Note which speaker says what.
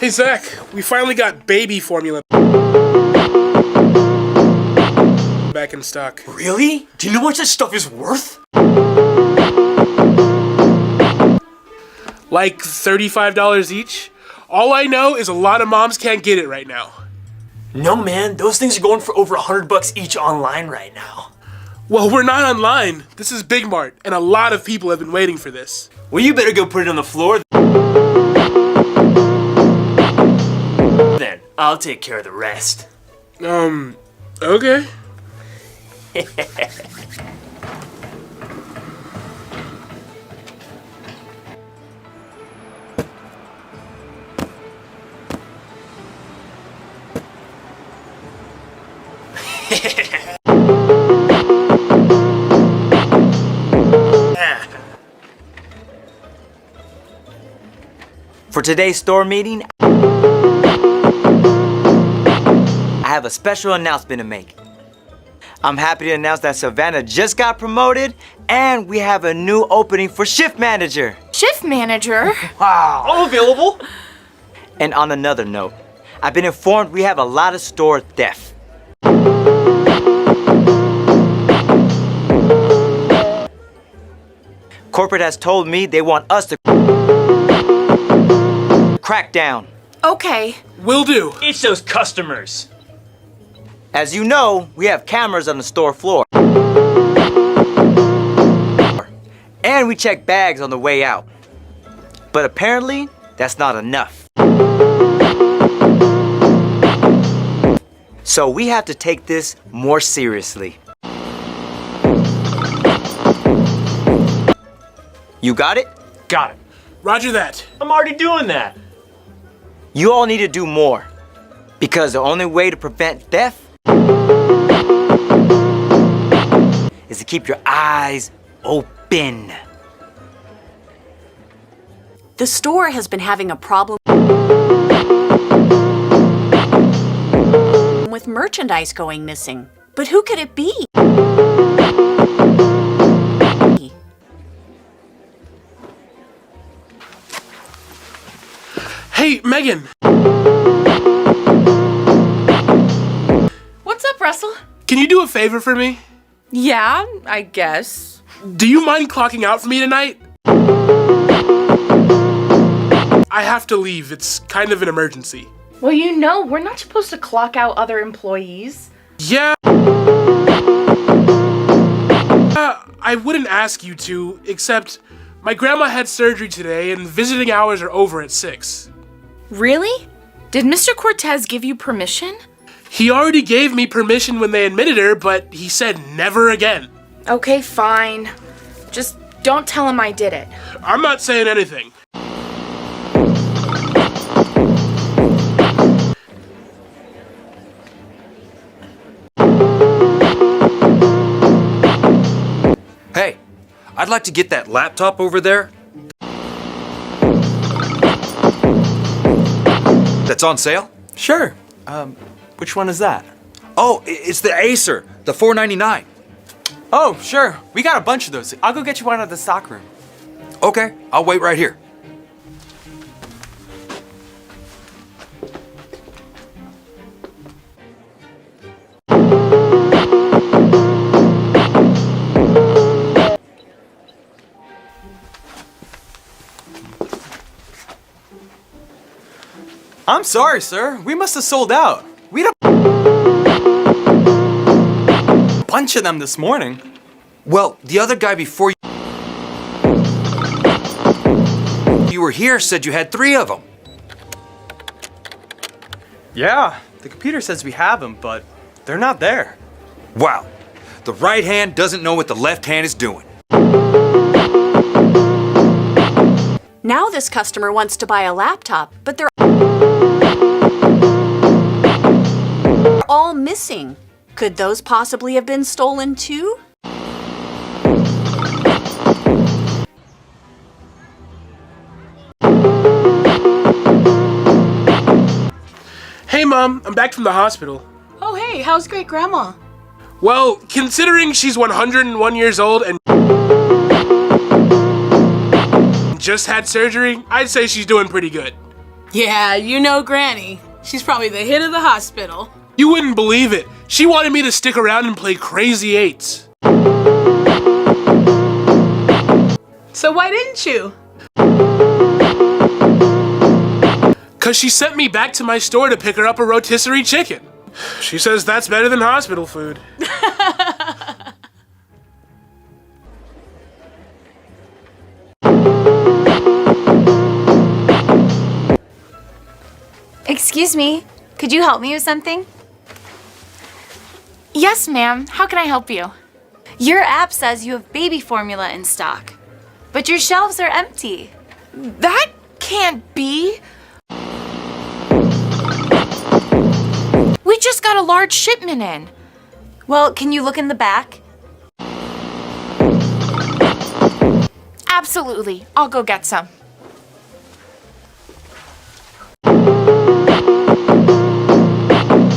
Speaker 1: Hey Zach, we finally got baby formula back in stock.
Speaker 2: Really? Do you know how much that stuff is worth?
Speaker 1: Like $35 each? All I know is a lot of moms can't get it right now.
Speaker 2: No man, those things are going for over $100 each online right now.
Speaker 1: Well, we're not online. This is Big Mart, and a lot of people have been waiting for this.
Speaker 2: Well, you better go put it on the floor. Then I'll take care of the rest.
Speaker 1: Okay.
Speaker 3: For today's store meeting, I have a special announcement to make. I'm happy to announce that Savannah just got promoted and we have a new opening for shift manager.
Speaker 4: Shift manager?
Speaker 3: Wow.
Speaker 2: All available.
Speaker 3: And on another note, I've been informed we have a lot of store theft. Corporate has told me they want us to crack down.
Speaker 4: Okay.
Speaker 1: Will do.
Speaker 2: It's those customers.
Speaker 3: As you know, we have cameras on the store floor. And we check bags on the way out. But apparently, that's not enough. So we have to take this more seriously. You got it?
Speaker 2: Got it.
Speaker 1: Roger that.
Speaker 2: I'm already doing that.
Speaker 3: You all need to do more. Because the only way to prevent theft is to keep your eyes open.
Speaker 4: The store has been having a problem with merchandise going missing. But who could it be?
Speaker 1: Hey, Megan.
Speaker 5: What's up, Russell?
Speaker 1: Can you do a favor for me?
Speaker 5: Yeah, I guess.
Speaker 1: Do you mind clocking out for me tonight? I have to leave. It's kind of an emergency.
Speaker 5: Well, you know, we're not supposed to clock out other employees.
Speaker 1: Yeah. I wouldn't ask you to, except my grandma had surgery today and visiting hours are over at 6.
Speaker 5: Really? Did Mr. Cortez give you permission?
Speaker 1: He already gave me permission when they admitted her, but he said never again.
Speaker 5: Okay, fine. Just don't tell him I did it.
Speaker 1: I'm not saying anything.
Speaker 6: Hey, I'd like to get that laptop over there. That's on sale?
Speaker 7: Sure. Which one is that?
Speaker 6: Oh, it's the Acer, the $499.
Speaker 7: Oh, sure. We got a bunch of those. I'll go get you one at the stock room.
Speaker 6: Okay, I'll wait right here.
Speaker 7: I'm sorry, sir. We must have sold out. We had a bunch of them this morning.
Speaker 6: Well, the other guy before you were here said you had 3 of them.
Speaker 7: Yeah, the computer says we have them, but they're not there.
Speaker 6: Wow, the right hand doesn't know what the left hand is doing.
Speaker 4: Now this customer wants to buy a laptop, but they're all missing. Could those possibly have been stolen too?
Speaker 1: Hey Mom, I'm back from the hospital.
Speaker 5: Oh, hey, how's great grandma?
Speaker 1: Well, considering she's 101 years old and just had surgery, I'd say she's doing pretty good.
Speaker 8: Yeah, you know Granny. She's probably the hit of the hospital.
Speaker 1: You wouldn't believe it. She wanted me to stick around and play Crazy Eights.
Speaker 8: So why didn't you?
Speaker 1: Cause she sent me back to my store to pick her up a rotisserie chicken. She says that's better than hospital food.
Speaker 9: Excuse me, could you help me with something?
Speaker 5: Yes, ma'am. How can I help you?
Speaker 9: Your app says you have baby formula in stock, but your shelves are empty.
Speaker 5: That can't be. We just got a large shipment in.
Speaker 9: Well, can you look in the back?
Speaker 5: Absolutely. I'll go get some.